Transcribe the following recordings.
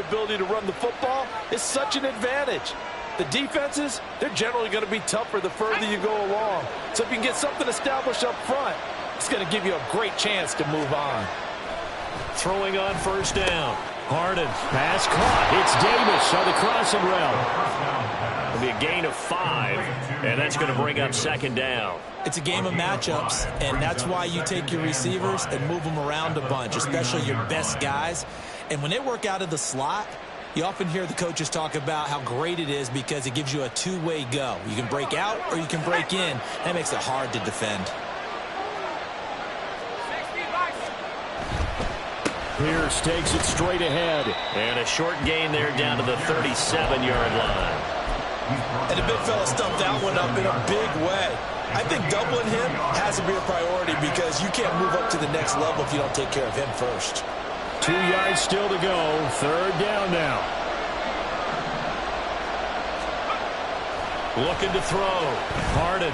ability to run the football is such an advantage. The defenses, they're generally going to be tougher the further you go along. So if you can get something established up front, it's going to give you a great chance to move on. Throwing on first down. Harden, pass caught. It's Davis on the crossing route. It'll be a gain of 5, and that's going to bring up second down. It's a game of matchups, and that's why you take your receivers and move them around a bunch, especially your best guys. And when they work out of the slot, you often hear the coaches talk about how great it is because it gives you a two-way go. You can break out or you can break in. That makes it hard to defend. Pierce takes it straight ahead. And a short gain there down to the 37-yard line. And the big fella stumped that one up in a big way. I think doubling him has to be a priority because you can't move up to the next level if you don't take care of him first. 2 yards still to go. Third down now. Looking to throw. Harden.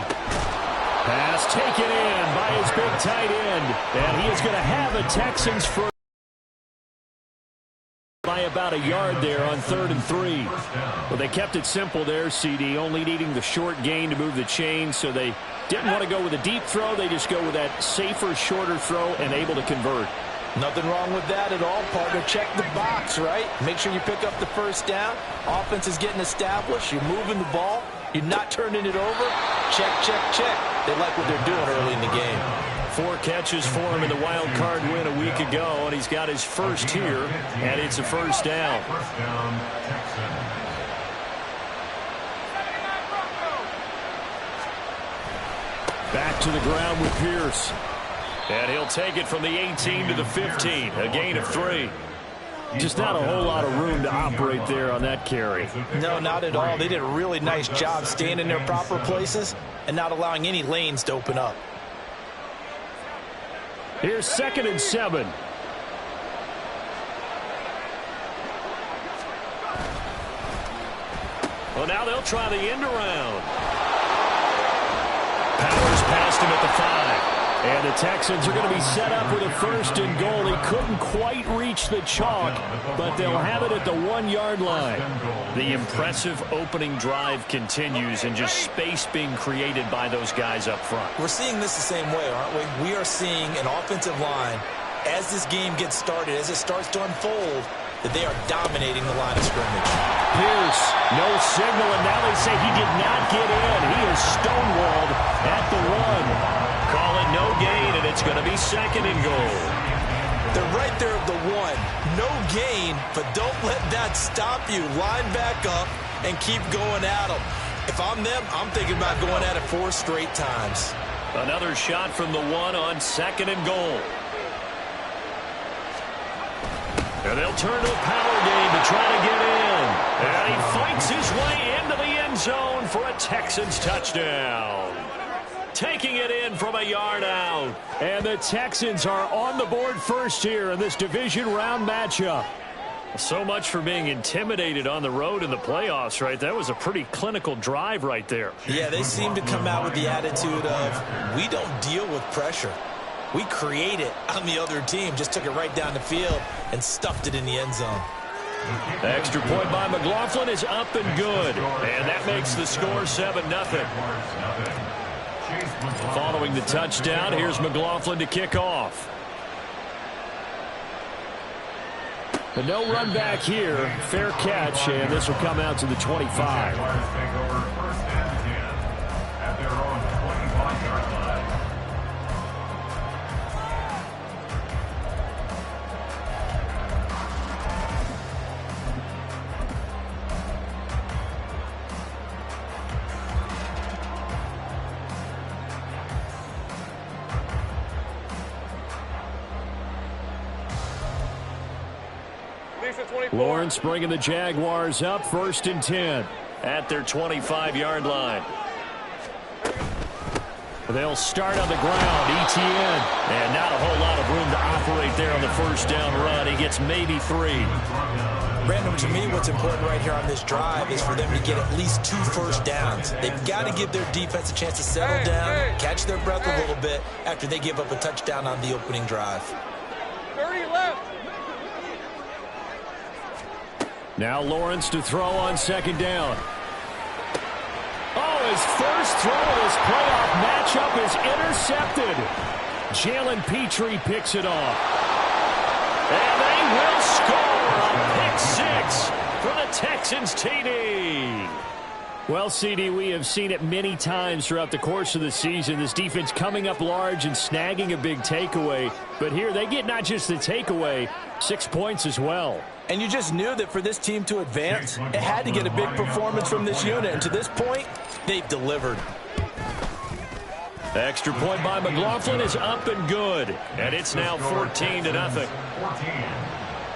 Pass taken in by his big tight end. And he is going to have the Texans for by about a yard there on 3rd and 3. Well, they kept it simple there, CD, only needing the short gain to move the chain, so they didn't want to go with a deep throw. They just go with that safer, shorter throw and able to convert. Nothing wrong with that at all, partner. Check the box, right? Make sure you pick up the first down. Offense is getting established. You're moving the ball. You're not turning it over. Check, check, check. They like what they're doing early in the game. 4 catches for him in the wild card win a week ago, and he's got his first here, and it's a first down. Back to the ground with Pierce. And he'll take it from the 18 to the 15, a gain of 3. Just not a whole lot of room to operate there on that carry. No, not at all. They did a really nice job staying in their proper places and not allowing any lanes to open up. Here's 2nd and 7. Well, now they'll try the end around. Powers past him at the 5. And the Texans are going to be set up with a 1st and goal. He couldn't quite reach the chalk, but they'll have it at the 1-yard line. The impressive opening drive continues and just space being created by those guys up front. We're seeing this the same way, aren't we? We are seeing an offensive line, as this game gets started, as it starts to unfold, that they are dominating the line of scrimmage. Pierce, no signal, and now they say he did not get in. He is stonewalled at the 1. Call it no gain, and it's going to be 2nd and goal. They're right there at the 1. No gain, but don't let that stop you. Line back up and keep going at them. If I'm them, I'm thinking about going at it 4 straight times. Another shot from the 1 on 2nd and goal. And they'll turn to a power game to try to get in. And he fights his way into the end zone for a Texans touchdown. Taking it in from a yard out. And the Texans are on the board first here in this division round matchup. So much for being intimidated on the road in the playoffs, right? That was a pretty clinical drive right there. Yeah, they seem to come out with the attitude of, we don't deal with pressure. We create it on the other team. Just took it right down the field and stuffed it in the end zone. The extra point by McLaughlin is up and good. And that makes the score 7-0. Following the touchdown, here's McLaughlin to kick off. But no run back here. Fair catch, and this will come out to the 25. Lawrence bringing the Jaguars up 1st and 10 at their 25-yard line. They'll start on the ground. ETN. And not a whole lot of room to operate there on the first down run. He gets maybe 3. Brandon, to me, what's important right here on this drive is for them to get at least 2 first downs. They've got to give their defense a chance to settle down, catch their breath a little bit after they give up a touchdown on the opening drive. 30 left. Now Lawrence to throw on second down. Oh, his first throw of this playoff matchup is intercepted. Jalen Petrie picks it off. And they will score a pick six for the Texans TD. Well, CD, we have seen it many times throughout the course of the season. This defense coming up large and snagging a big takeaway. But here they get not just the takeaway, 6 points as well. And you just knew that for this team to advance, it had to get a big performance from this unit. And to this point, they've delivered. The extra point by McLaughlin is up and good. And it's now 14-0. 14.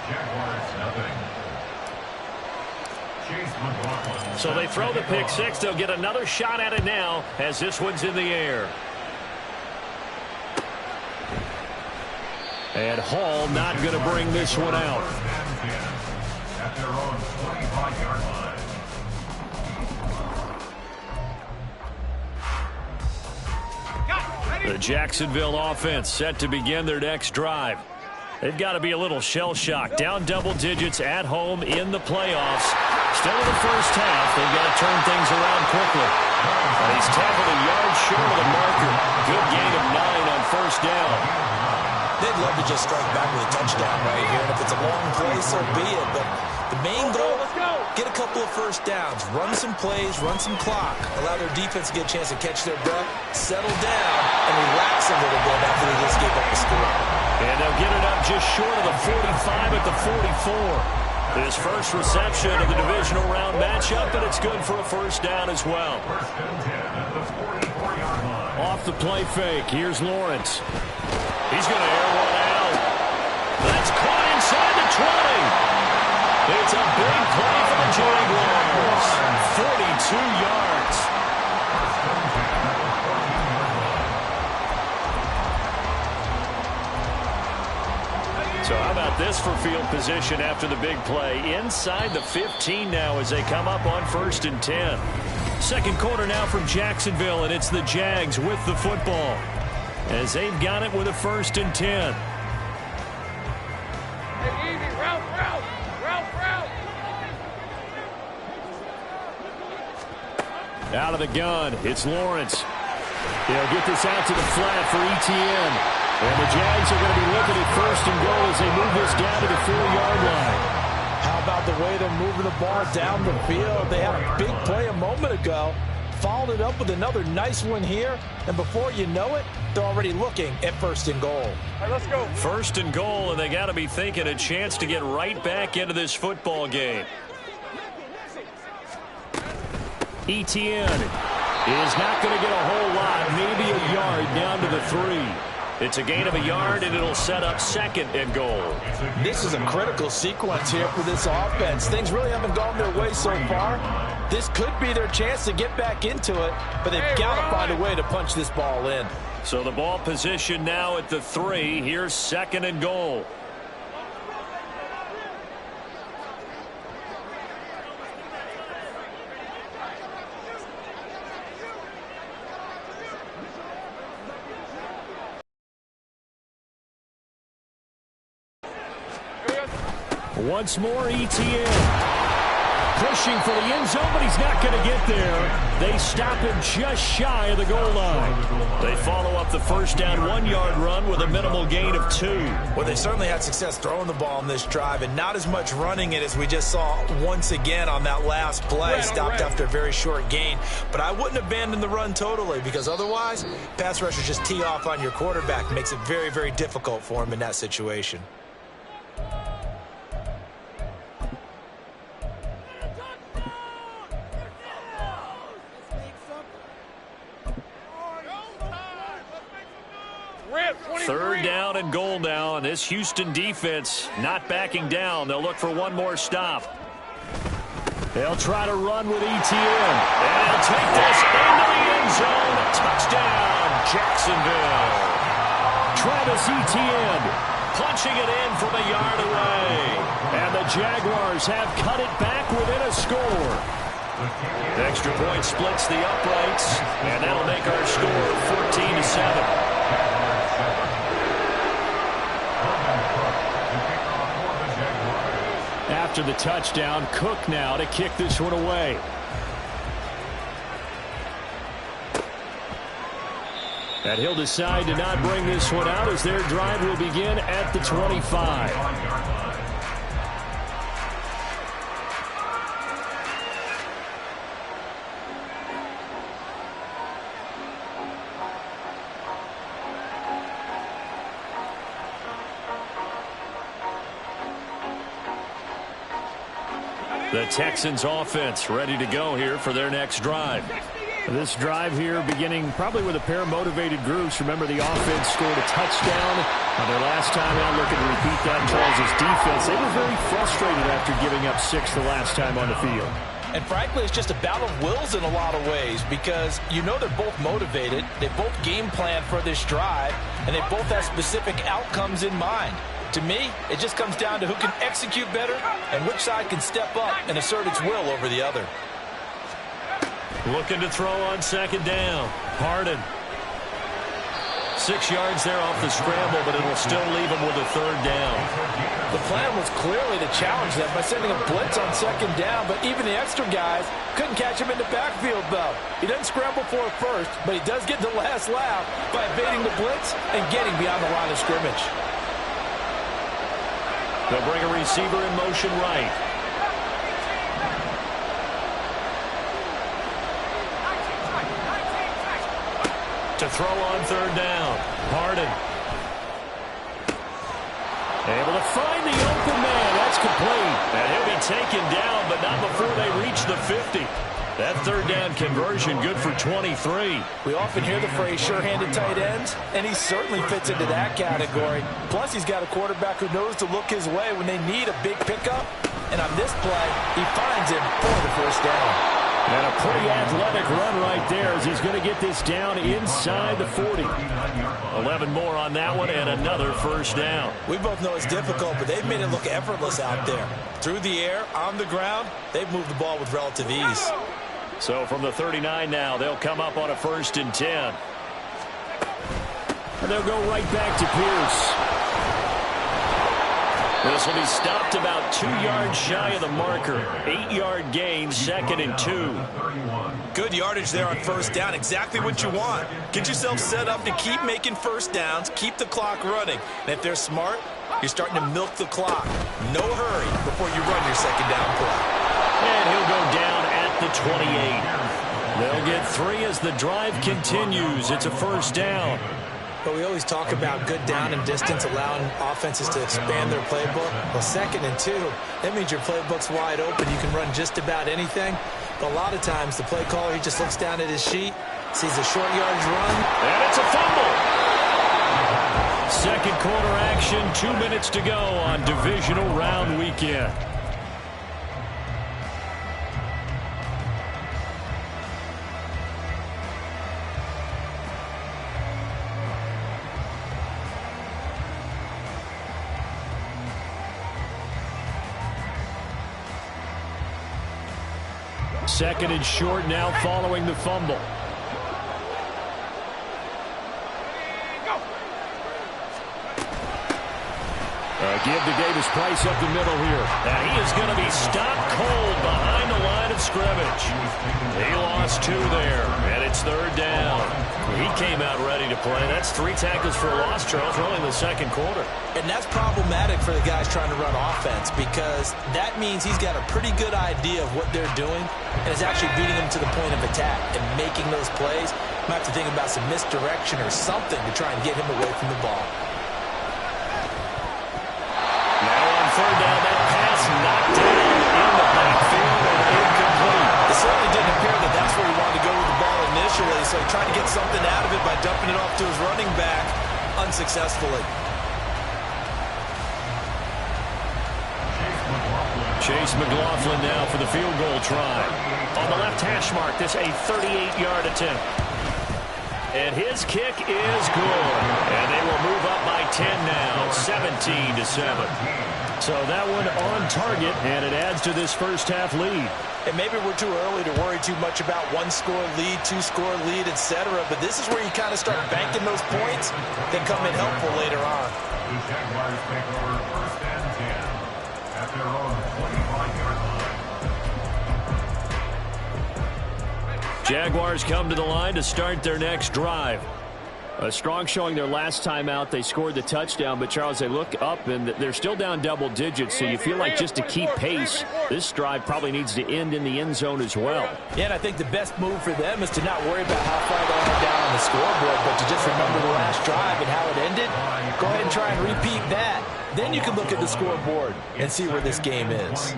Jaguars, nothing. So they throw the pick six. They'll get another shot at it now as this one's in the air. And Hall not going to bring this one out. At their own 25-yard line. The Jacksonville offense set to begin their next drive. They've got to be a little shell-shocked. Down double digits at home in the playoffs. Still in the first half, they've got to turn things around quickly. And he's tackled a yard short of the marker. Good gain of 9 on first down. They'd love to just strike back with a touchdown right here. And if it's a long play, so be it. But the main goal, get a couple of first downs. Run some plays, run some clock. Allow their defense to get a chance to catch their breath, settle down, and relax a little bit after they just gave up the score. And they'll get it up just short of the 45 at the 44. His first reception of the divisional round matchup, and it's good for a first down as well. Off the play fake, here's Lawrence. He's going to air one out. That's caught inside the 20. It's a big play for the Jaguars. 42 yards. So how about this for field position after the big play? Inside the 15 now as they come up on 1st and 10. Second quarter now from Jacksonville, and it's the Jags with the football as they've got it with a 1st and 10. Out of the gun, it's Lawrence. He'll get this out to the flat for ETN. And the Jags are going to be looking at 1st and goal as they move this down to the 4-yard line. How about the way they're moving the ball down the field? They had a big play a moment ago, followed it up with another nice one here, and before you know it, they're already looking at 1st and goal. All right, let's go. 1st and goal, and they got to be thinking a chance to get right back into this football game. ETN is not going to get a whole lot, maybe a yard down to the 3. It's a gain of a yard, and it'll set up 2nd and goal. This is a critical sequence here for this offense. Things really haven't gone their way so far. This could be their chance to get back into it, but they've got to find a way to punch this ball in. So the ball position now at the 3. Here's 2nd and goal. Once more, ETN. Pushing for the end zone, but he's not going to get there. They stop him just shy of the goal line. They follow up the first down 1-yard run with a minimal gain of 2. Well, they certainly had success throwing the ball on this drive, and not as much running it as we just saw once again on that last play. Stopped after a very short gain. But I wouldn't abandon the run totally, because otherwise, pass rushers just tee off on your quarterback. Makes it very, very difficult for him in that situation. Third down and goal now, and this Houston defense not backing down. They'll look for one more stop. They'll try to run with ETN. And he'll take this into the end zone. Touchdown, Jacksonville. Travis Etienne punching it in from a yard away. And the Jaguars have cut it back within a score. The extra point splits the uprights, and that'll make our score 14-7. after the touchdown. Cook now to kick this one away. And he'll decide to not bring this one out as their drive will begin at the 25. The Texans offense ready to go here for their next drive. This drive here beginning probably with a pair of motivated groups. Remember, the offense scored a touchdown on their last time out. Looking to repeat that in Charles' defense. They were very frustrated after giving up 6 the last time on the field. And frankly, it's just a battle of wills in a lot of ways because you know they're both motivated. They both game plan for this drive, and they both have specific outcomes in mind. To me, it just comes down to who can execute better and which side can step up and assert its will over the other. Looking to throw on second down. Harden. 6 yards there off the scramble, but it'll still leave him with a third down. The plan was clearly to challenge them by sending a blitz on second down, but even the extra guys couldn't catch him in the backfield, though. He doesn't scramble for it first, but he does get the last laugh by evading the blitz and getting beyond the line of scrimmage. They'll bring a receiver in motion right. To throw on third down. Harden. Able to find the open man. That's complete. And he'll be taken down, but not before they reach the 50. That third down conversion good for 23. We often hear the phrase sure-handed tight ends, and he certainly fits into that category. Plus, he's got a quarterback who knows to look his way when they need a big pickup. And on this play, he finds him for the first down. And a pretty athletic run right there as he's going to get this down inside the 40. 11 more on that one and another first down. We both know it's difficult, but they've made it look effortless out there. Through the air, on the ground, they've moved the ball with relative ease. So from the 39 now, they'll come up on a 1st and 10. And they'll go right back to Pierce. This will be stopped about 2 yards shy of the marker. 8-yard gain, 2nd and 2. Good yardage there on first down. Exactly what you want. Get yourself set up to keep making first downs, keep the clock running. And if they're smart, you're starting to milk the clock. No hurry before you run your second down play. And he'll go down at the 28. They'll get 3 as the drive continues. It's a first down. But we always talk about good down and distance, allowing offenses to expand their playbook. Well, 2nd and 2, that means your playbook's wide open. You can run just about anything. But a lot of times, the play caller, he just looks down at his sheet, sees a short yardage run. And it's a fumble. Second quarter action, 2 minutes to go on divisional round weekend. Second and short now following the fumble. Give to Davis Price up the middle here. And he is going to be stopped cold behind the line of scrimmage. He lost 2 there, and it's third down. He came out ready to play. That's 3 tackles for a loss, Charles, early in the second quarter. And that's problematic for the guys trying to run offense because that means he's got a pretty good idea of what they're doing and is actually beating them to the point of attack and making those plays. Might have to think about some misdirection or something to try and get him away from the ball. Third down, that pass knocked down in the backfield and incomplete. It certainly didn't appear that that's where he wanted to go with the ball initially, so he tried to get something out of it by dumping it off to his running back unsuccessfully. Chase McLaughlin now for the field goal try. On the left hash mark, this a 38-yard attempt. And his kick is good. And they will move up by 10 now, 17-7. So that one on target, and it adds to this first half lead. And maybe we're too early to worry too much about 1-score lead, 2-score lead, etc. But this is where you kind of start banking those points that come in helpful later on. The Jaguars take over 1st and 10 at their own 20. Jaguars come to the line to start their next drive. A strong showing their last time out. They scored the touchdown, but, Charles, they look up, and they're still down double digits, so you feel like just to keep pace, this drive probably needs to end in the end zone as well. Yeah, and I think the best move for them is to not worry about how far they are down on the scoreboard, but to just remember the last drive and how it ended. Go ahead and try and repeat that. Then you can look at the scoreboard and see where this game is.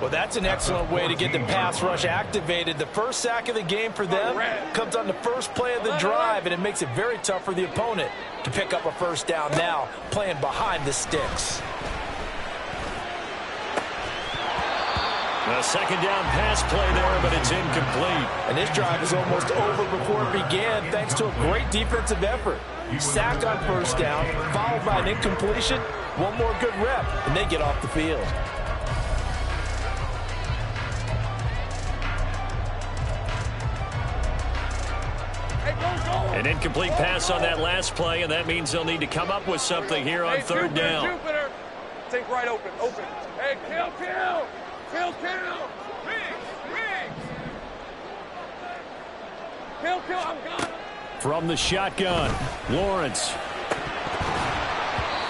Well, that's an excellent way to get the pass rush activated. The first sack of the game for them comes on the first play of the drive, and it makes it very tough for the opponent to pick up a first down now, playing behind the sticks. A second down pass play there, but it's incomplete. And this drive is almost over before it began, thanks to a great defensive effort. Sack on first down, followed by an incompletion. One more good rep, and they get off the field. An incomplete pass on that last play, and that means they'll need to come up with something here on third down. Think right open. Hey, kill. Kill, I'm gone. From the shotgun, Lawrence.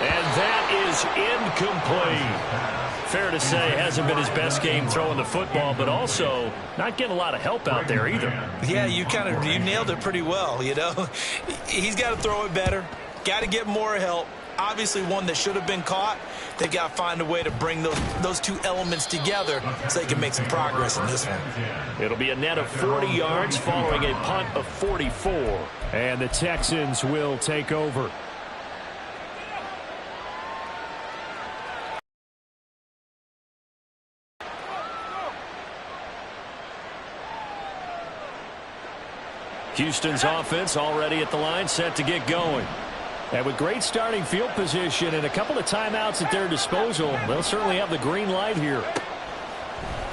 And that is incomplete. Fair to say, hasn't been his best game throwing the football, but also not getting a lot of help out there either. Yeah, you nailed it pretty well, you know. He's got to throw it better, got to get more help. Obviously one that should have been caught. They've got to find a way to bring those two elements together so they can make some progress in this one. It'll be a net of 40 yards following a punt of 44. And the Texans will take over. Houston's offense already at the line, set to get going. And with great starting field position and a couple of timeouts at their disposal, they'll certainly have the green light here.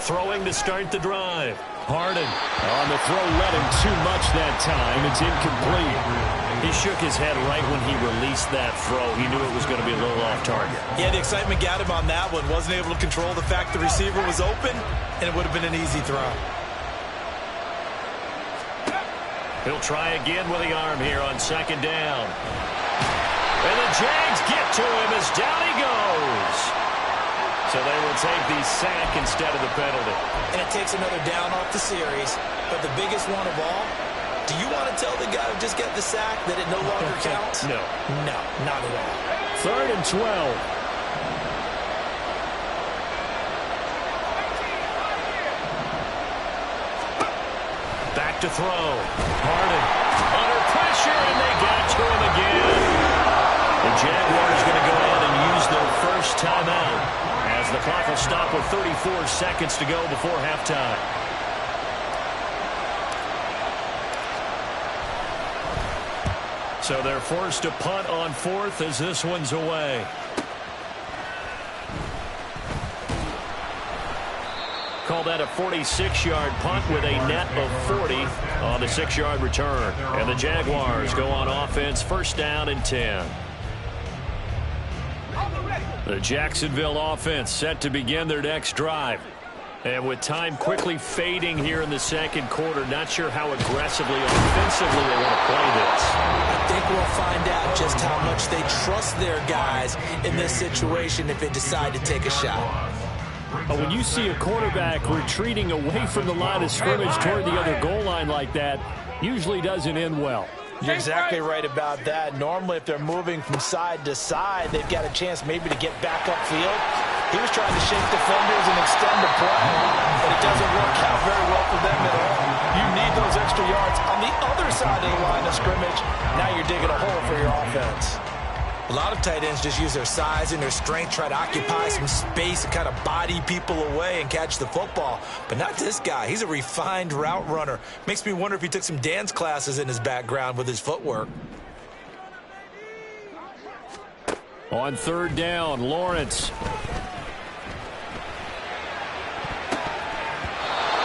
Throwing to start the drive. Harden on the throw, led him too much that time. It's incomplete. He shook his head right when he released that throw. He knew it was going to be a little off target. Yeah, the excitement got him on that one. Wasn't able to control the fact the receiver was open, and it would have been an easy throw. He'll try again with the arm here on second down. And the Jags get to him as down he goes. So they will take the sack instead of the penalty. And it takes another down off the series. But the biggest one of all, do you want to tell the guy who just got the sack that it no longer counts? No. No, not at all. 3rd and 12. Back to throw. Harden under pressure, and they got to him again. The Jaguars going to go ahead and use their first timeout as the clock will stop with 34 seconds to go before halftime. So they're forced to punt on 4th as this one's away. Call that a 46-yard punt with a net of 40 on the 6-yard return. And the Jaguars go on offense, first down and 10. The Jacksonville offense set to begin their next drive. And with time quickly fading here in the second quarter, not sure how aggressively or offensively they want to play this. I think we'll find out just how much they trust their guys in this situation if they decide to take a shot. But when you see a quarterback retreating away from the line of scrimmage toward the other goal line like that, usually doesn't end well. You're exactly right about that. Normally, if they're moving from side to side, they've got a chance maybe to get back upfield. He was trying to shake defenders and extend the play, but it doesn't work out very well for them at all. You need those extra yards on the other side of the line of scrimmage. Now you're digging a hole for your offense. A lot of tight ends just use their size and their strength, try to occupy some space and kind of body people away and catch the football. But not this guy. He's a refined route runner. Makes me wonder if he took some dance classes in his background with his footwork. On 3rd down, Lawrence.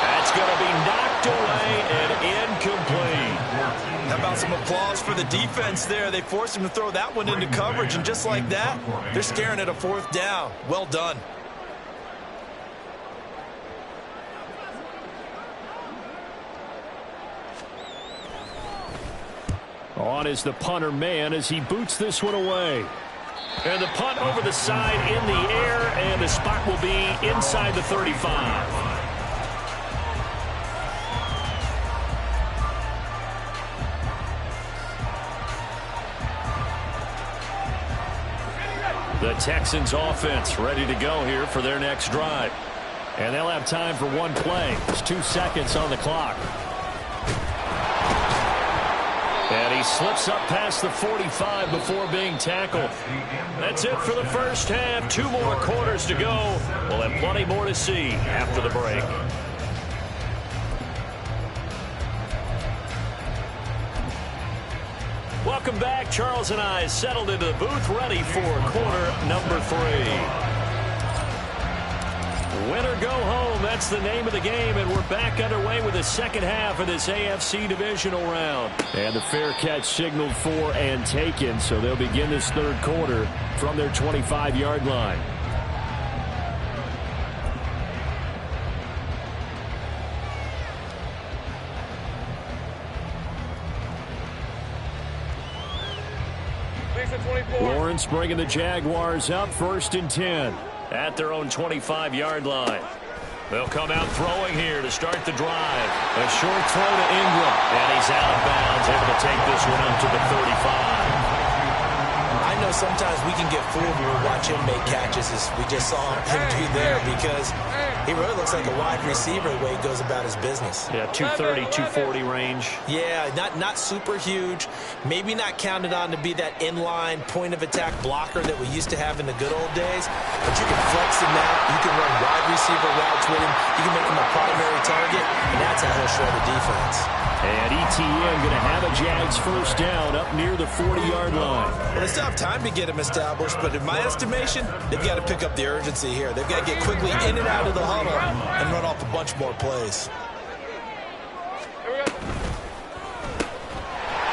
That's going to be knocked away and incomplete. How about some applause for the defense there? They forced him to throw that one into coverage, and just like that, they're staring at a 4th down. Well done. On is the punter man as he boots this one away. And the punt over the side in the air, and the spot will be inside the 35. The Texans offense ready to go here for their next drive. And they'll have time for one play. There's 2 seconds on the clock. And he slips up past the 45 before being tackled. That's it for the first half. 2 more quarters to go. We'll have plenty more to see after the break. Welcome back. Charles and I settled into the booth, ready for quarter number 3. Win or go home, that's the name of the game, and we're back underway with the second half of this AFC divisional round. And the fair catch signaled for and taken, so they'll begin this third quarter from their 25-yard line. Lawrence bringing the Jaguars up, 1st and 10 at their own 25-yard line. They'll come out throwing here to start the drive. A short throw to Ingram, and he's out of bounds, able to take this one up to the 35. I know sometimes we can get fooled when we watch him make catches, as we just saw him do there, because he really looks like a wide receiver the way he goes about his business. Yeah, 230, 240 range. Yeah, not super huge. Maybe not counted on to be that inline point-of-attack blocker that we used to have in the good old days. But you can flex him out. You can run wide receiver routes with him. You can make him a primary target, and that's how he'll shred the defense. And ETN going to have a Jags first down up near the 40-yard line. Well, they still have time to get him established, but in my estimation, they've got to pick up the urgency here. They've got to get quickly in and out of the huddle and run off a bunch more plays.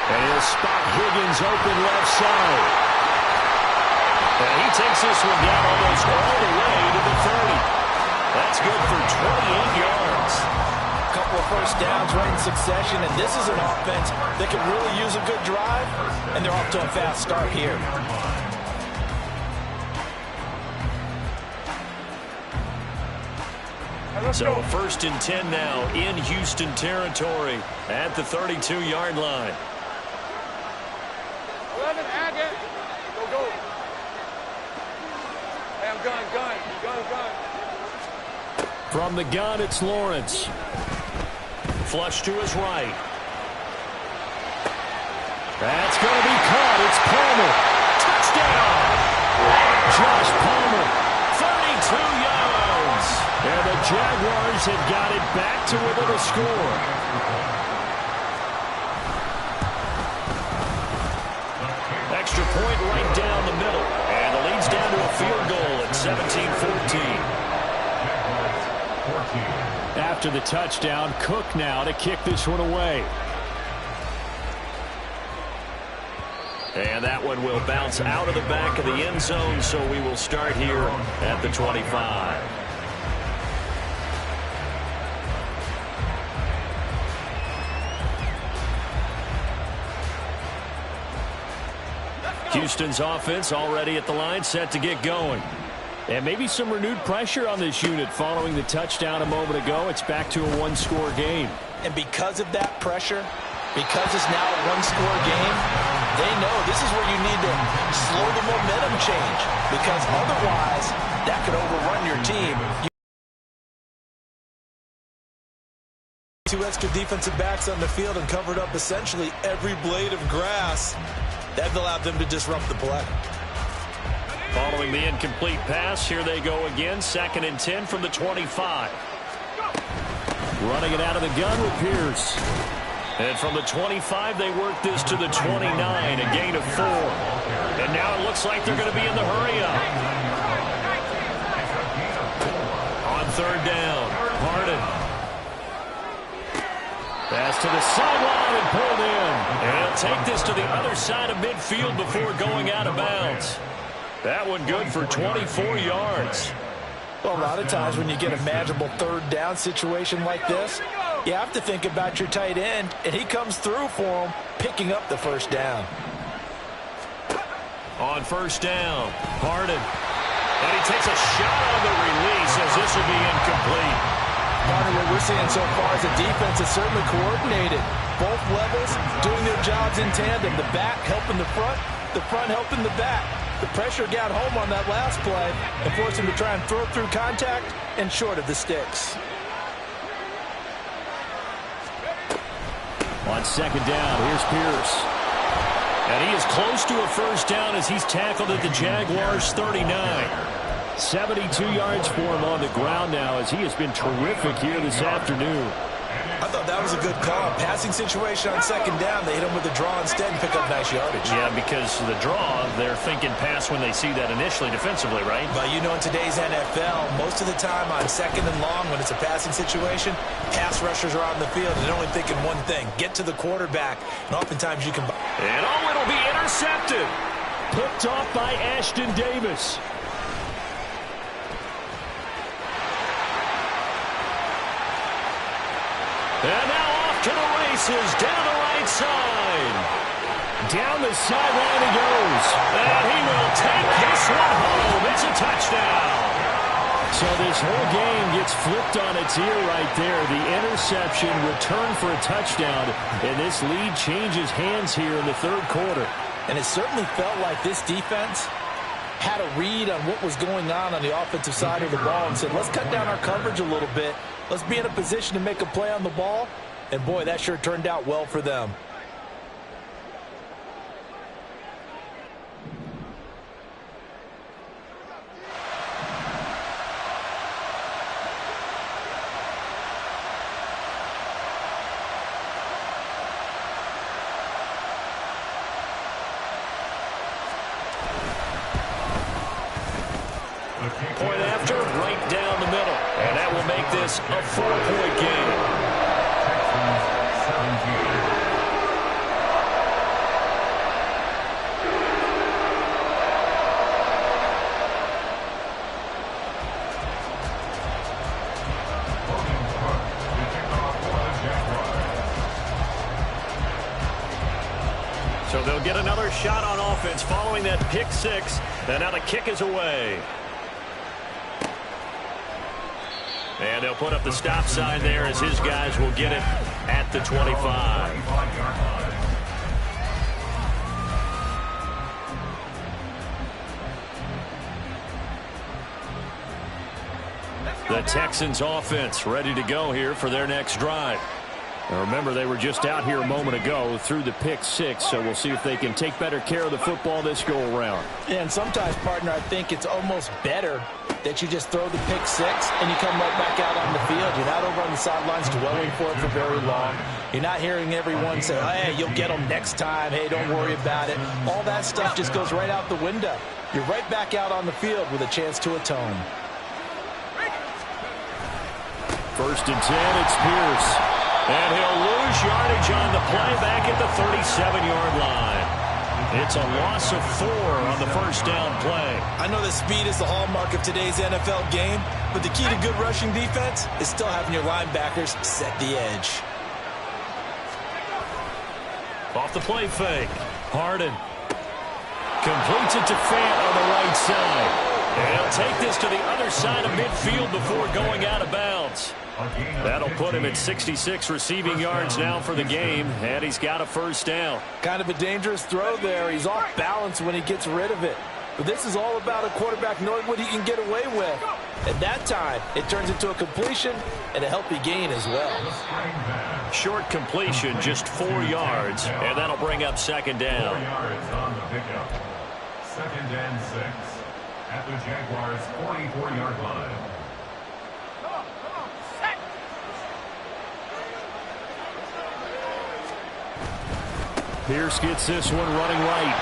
And he'll spot Higgins open left side. And he takes this one down almost all the way to the 30. That's good for 28 yards. Couple of first downs right in succession, and this is an offense that can really use a good drive, and they're off to a fast start here. So 1st and 10 now in Houston territory at the 32-yard line. 11, Agate. Go. Hey, I'm gun. From the gun, it's Lawrence. Flush to his right. That's going to be caught. It's Palmer. Touchdown! Josh Palmer, 32 yards. And the Jaguars have got it back to within a score. Extra point right down the middle. And the lead's down to a field goal at 17-14. After the touchdown, Cook now to kick this one away. And that one will bounce out of the back of the end zone, so we will start here at the 25. Houston's offense already at the line, set to get going. And maybe some renewed pressure on this unit following the touchdown a moment ago. It's back to a one-score game. And because of that pressure, because it's now a one-score game, they know this is where you need to slow the momentum change, because otherwise that could overrun your team. Two extra defensive backs on the field and covered up essentially every blade of grass. That allowed them to disrupt the play. Following the incomplete pass, here they go again. 2nd and 10 from the 25. Running it out of the gun with Pierce. And from the 25, they work this to the 29, a gain of 4. And now it looks like they're going to be in the hurry-up. On 3rd down, Harden. Pass to the sideline and pulled in. And he'll take this to the other side of midfield before going out of bounds. That one good for 24 yards. Well, a lot of times when you get a manageable 3rd down situation like this, You have to think about your tight end, and he comes through for him, picking up the first down. On first down, Harden. And he takes a shot on the release as this will be incomplete. Partner, what we're seeing so far is the defense is certainly coordinated. Both levels doing their jobs in tandem. The back helping the front helping the back. The pressure got home on that last play and forced him to try and throw through contact and short of the sticks. On second down, here's Pierce. And he is close to a first down as he's tackled at the Jaguars' 39. 72 yards for him on the ground now as he has been terrific here this afternoon. I thought that was a good call. Passing situation on second down. They hit him with a draw instead and pick up nice yardage. Yeah, because the draw, they're thinking pass when they see that initially defensively, right? But you know, in today's NFL, most of the time on second and long, when it's a passing situation, pass rushers are on the field and they're only thinking one thing, get to the quarterback. And oftentimes you can... And it'll be intercepted. Picked off by Ashton Davis. And now off to the races, down the right side. Down the sideline he goes. And he will take this one home. It's a touchdown. So this whole game gets flipped on its ear right there. The interception, return for a touchdown. And this lead changes hands here in the third quarter. And it certainly felt like this defense had a read on what was going on the offensive side of the ball and said, let's cut down our coverage a little bit. Let's be in a position to make a play on the ball. And, boy, that sure turned out well for them. Point after, right down the middle. And that will make this a 4-point game. So they'll get another shot on offense following that pick six. And now the kick is away. And they'll put up the stop sign there as his guys will get it at the 25. The Texans offense ready to go here for their next drive. Now remember, they were just out here a moment ago through the pick six, so we'll see if they can take better care of the football this go around. Yeah, and sometimes, partner, I think it's almost better that you just throw the pick six and you come right back out on the field. You're not over on the sidelines dwelling for it for very long. You're not hearing everyone say, hey, you'll get them next time. Hey, don't worry about it. All that stuff just goes right out the window. You're right back out on the field with a chance to atone. First and 10, it's Pierce. And he'll lose yardage on the play back at the 37-yard line. It's a loss of 4 on the first down play. I know that speed is the hallmark of today's NFL game, but the key to good rushing defense is still having your linebackers set the edge. Off the play fake. Harden completes it to Fant on the right side. And he'll take this to the other side of midfield before going out of bounds. That'll put him at 66 receiving yards now for the game, and he's got a first down. Kind of a dangerous throw there. He's off balance when he gets rid of it. But this is all about a quarterback knowing what he can get away with. At that time, it turns into a completion and a healthy gain as well. Short completion, just 4 yards, and that'll bring up second down. 4 yards on the pickup. Second and 6 at the Jaguars' 44-yard line. Pierce gets this one running right.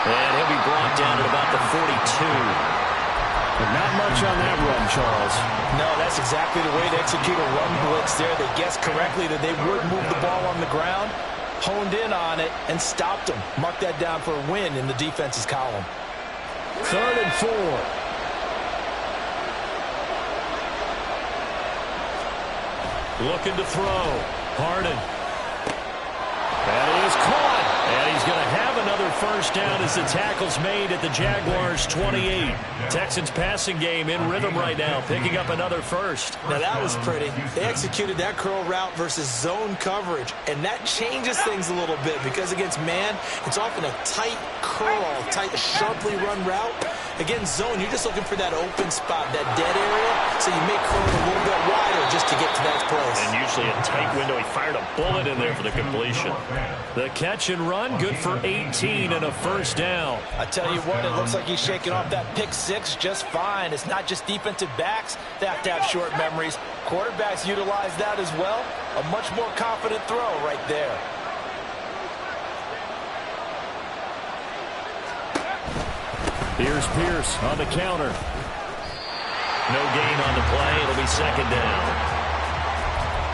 And he'll be brought down at about the 42. But not much on that run, Charles. No, that's exactly the way to execute a run blitz there. They guessed correctly that they would move the ball on the ground, honed in on it, and stopped them. Mark that down for a win in the defense's column. 3rd and 4. Looking to throw. Harden. That is caught. And he's going to have another first down as the tackle's made at the Jaguars' 28. Texans passing game in rhythm right now, picking up another first. Now that was pretty. They executed that curl route versus zone coverage, and that changes things a little bit because against man, it's often a tight curl, tight, sharply run route. Against zone, you're just looking for that open spot, that dead area, so you make curl a little bit wider just to get to that place. And usually a tight window. He fired a bullet in there for the completion. The catch and run, good for 18 and a first down. I tell you what, it looks like he's shaking off that pick six just fine. It's not just defensive backs that have to have short memories. Quarterbacks utilize that as well. A much more confident throw right there. Here's Pierce on the counter. No gain on the play. It'll be second down.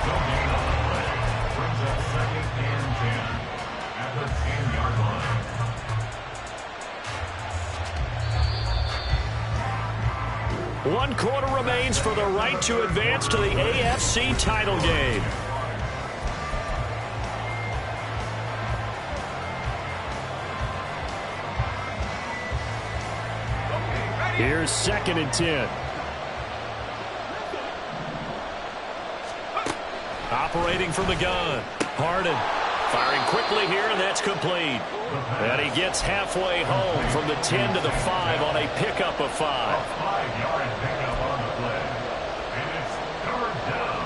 No gain on the play. Brings up second and 10 at the 10-yard line. 1 quarter remains for the right to advance to the AFC title game. Here's second and 10. Operating from the gun. Harden firing quickly here, and that's complete. And he gets halfway home from the 10 to the 5 on a pickup of 5. 5-yard pickup on the play. And it's third down.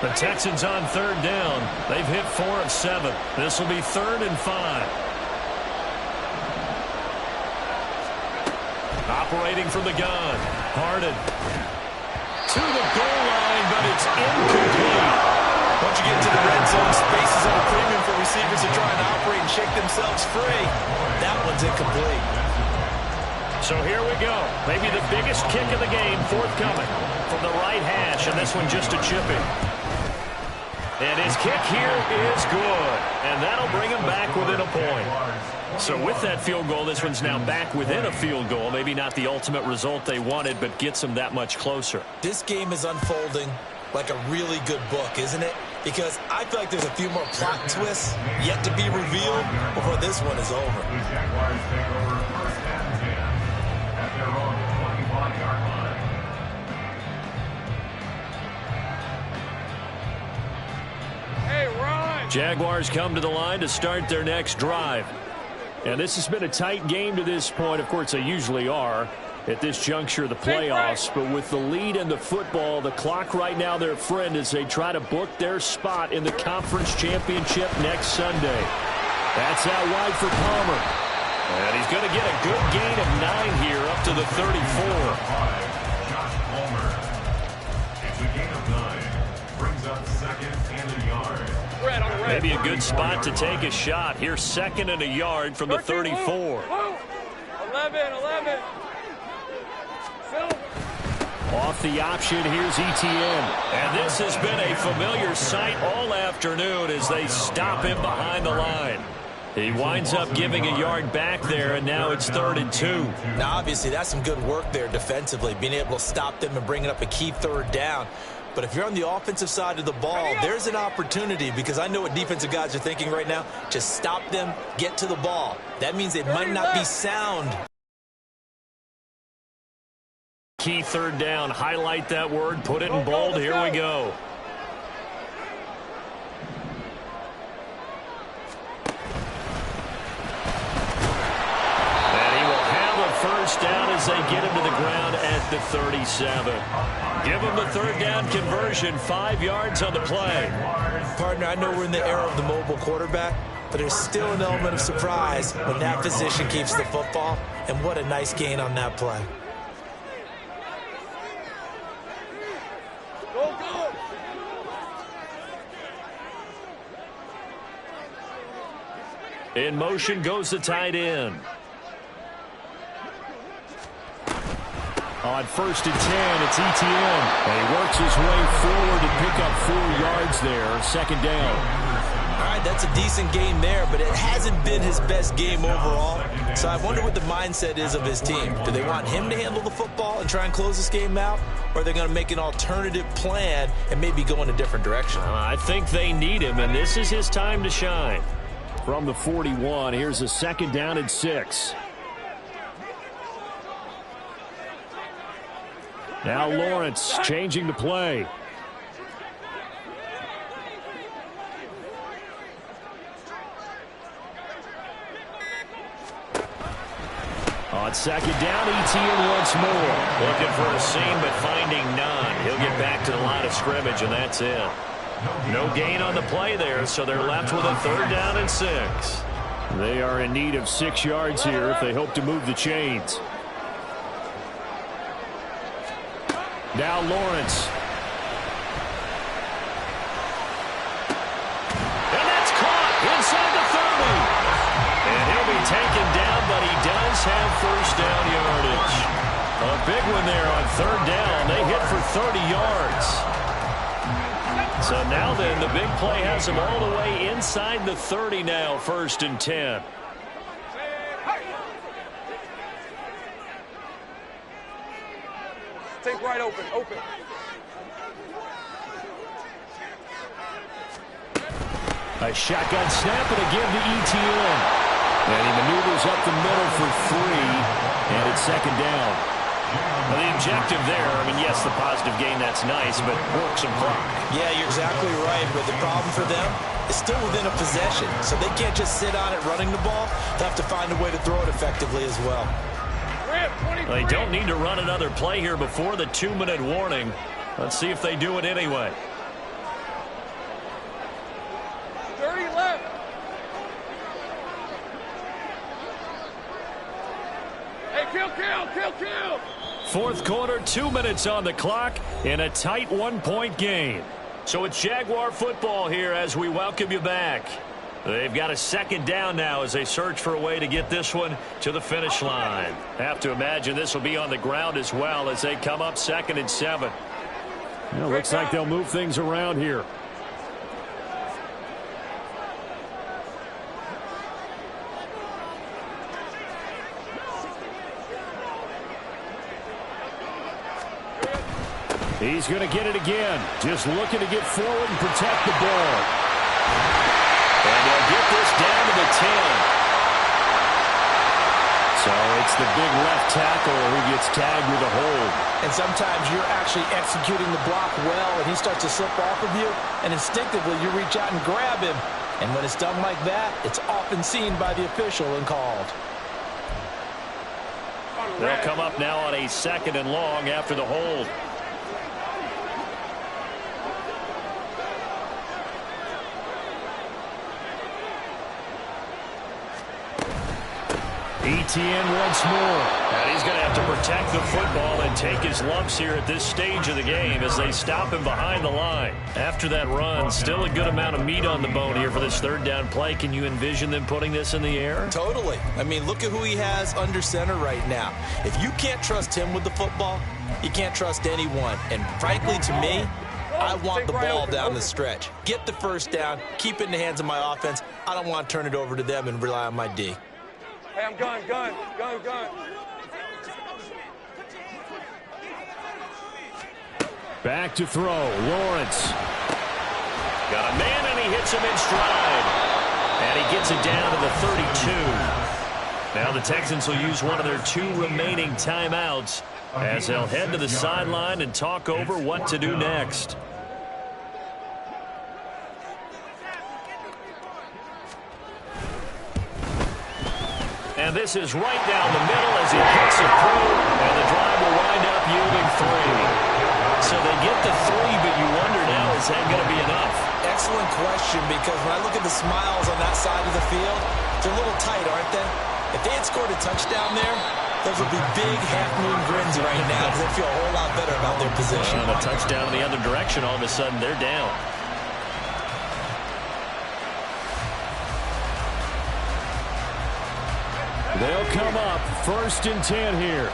The Texans on third down. They've hit 4 of 7. This will be 3rd and 5. Operating from the gun. Harden. To the goal line, but it's incomplete. Once you get to the red zone, space is on a premium for receivers to try and operate and shake themselves free. That one's incomplete. So here we go. Maybe the biggest kick of the game forthcoming from the right hash, and this one just a chipping. And his kick here is good, and that'll bring him back within a point. So with that field goal, this one's now back within a field goal. Maybe not the ultimate result they wanted, but gets them that much closer. This game is unfolding like a really good book, isn't it? Because I feel like there's a few more plot twists yet to be revealed before this one is over. The Jaguars take over first and 10 at their own 21-yard line. Hey, Ron! Jaguars come to the line to start their next drive. And this has been a tight game to this point. Of course, they usually are at this juncture of the playoffs. But with the lead in the football, the clock right now their friend as they try to book their spot in the conference championship next Sunday. That's out wide for Palmer. And he's going to get a good gain of 9 here up to the 34. Josh Palmer. It's a gain of 9. Brings up second and a yard. Maybe a good spot to take a shot. Here's 2nd and a yard from the 34. 11. Off the option, here's Etienne. And this has been a familiar sight all afternoon as they stop him behind the line. He winds up giving a yard back there, and now it's 3rd and 2. Now, obviously, that's some good work there defensively, being able to stop them and bringing up a key 3rd down. But if you're on the offensive side of the ball, there's an opportunity because I know what defensive guys are thinking right now. Just stop them, get to the ball. That means it might not be sound. Key 3rd down. Highlight that word. Put it in bold. Here we go. And he will have a first down as they get him to the ground at the 37. Give him the 3rd down conversion. 5 yards on the play. Partner, I know we're in the era of the mobile quarterback, but there's still an element of surprise when that position keeps the football. And what a nice gain on that play. Go! In motion goes the tight end. On 1st and 10, it's Etienne. And he works his way forward to pick up 4 yards there. 2nd down. All right. That's a decent game there, but it hasn't been his best game overall. So I wonder what the mindset is of his team. Do they want him to handle the football and try and close this game out? Or are they going to make an alternative plan and maybe go in a different direction? I think they need him, and this is his time to shine. From the 41, here's a 2nd down and 6. Now Lawrence changing the play. On 2nd down, Etienne once more. Looking for a seam, but finding none. He'll get back to the line of scrimmage, and that's it. No gain on the play there, so they're left with a 3rd down and 6. They are in need of 6 yards here if they hope to move the chains. Now Lawrence. And that's caught inside the 30. And he'll be taken down, but he does have 1st down yardage. A big one there on 3rd down. They hit for 30 yards. So now then, the big play has them all the way inside the 30 now, 1st and 10. Take right open, open. A shotgun snap and again to Etienne. And he maneuvers up the middle for 3, and it's 2nd down. Well, the objective there, I mean, yes, the positive gain, that's nice, but work some clock. Yeah, you're exactly right, but the problem for them is still within a possession, so they can't just sit on it running the ball. They'll have to find a way to throw it effectively as well. They don't need to run another play here before the 2-minute warning. Let's see if they do it anyway. 30 left. Hey, kill. 4th quarter, 2 minutes on the clock in a tight 1-point game. So it's Jaguar football here as we welcome you back. They've got a 2nd down now as they search for a way to get this one to the finish line. Have to imagine this will be on the ground as well as they come up 2nd and 7. Well, looks like they'll move things around here. He's going to get it again. Just looking to get forward and protect the ball. And they'll get this down to the 10. So it's the big left tackle who gets tagged with a hold. And sometimes you're actually executing the block well, and he starts to slip off of you, and instinctively you reach out and grab him. And when it's done like that, it's often seen by the official and called. They'll come up now on a 2nd and long after the hold. Etienne once more. And he's going to have to protect the football and take his lumps here at this stage of the game as they stop him behind the line. After that run, still a good amount of meat on the bone here for this 3rd down play. Can you envision them putting this in the air? Totally. I mean, look at who he has under center right now. If you can't trust him with the football, you can't trust anyone. And frankly, to me, I want the ball down the stretch. Get the 1st down, keep it in the hands of my offense. I don't want to turn it over to them and rely on my D. Hey, I'm gun. Back to throw. Lawrence. Got a man, and he hits him in stride. And he gets it down to the 32. Now the Texans will use one of their 2 remaining timeouts as they'll head to the sideline and talk over what to do next. And this is right down the middle as he hits it through, and the drive will wind up yielding 3. So they get the 3, but you wonder now, is that going to be enough? Excellent question, because when I look at the smiles on that side of the field, they're a little tight, aren't they? If they had scored a touchdown there, those would be big half-moon grins right now because they feel a whole lot better about their position. And a touchdown in the other direction, all of a sudden they're down. They'll come up 1st and 10 here.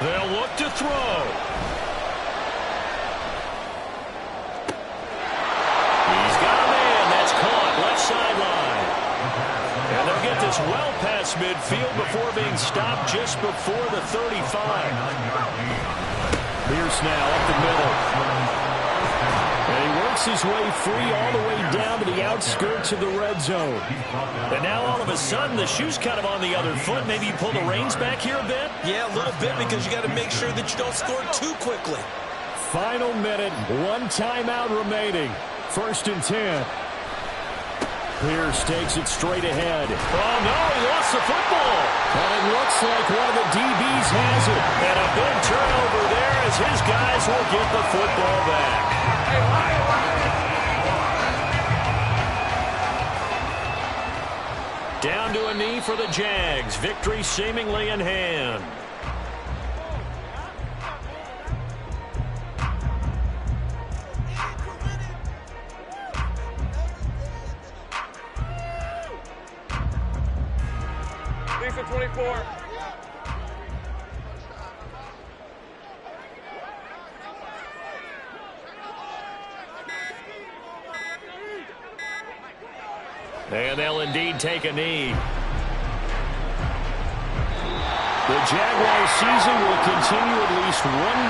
They'll look to throw. Gets well past midfield before being stopped just before the 35. Pierce now up the middle. And he works his way free all the way down to the outskirts of the red zone. And now all of a sudden the shoe's kind of on the other foot. Maybe you pull the reins back here a bit? Yeah, a little bit, because you got to make sure that you don't score too quickly. Final minute, one timeout remaining. 1st and 10. Pierce takes it straight ahead. Oh, no, he lost the football. And it looks like one of the DBs has it. And a big turnover there as his guys will get the football back. Down to a knee for the Jags. Victory seemingly in hand. Lisa 24. And they'll indeed take a knee. The Jaguars season will continue at least one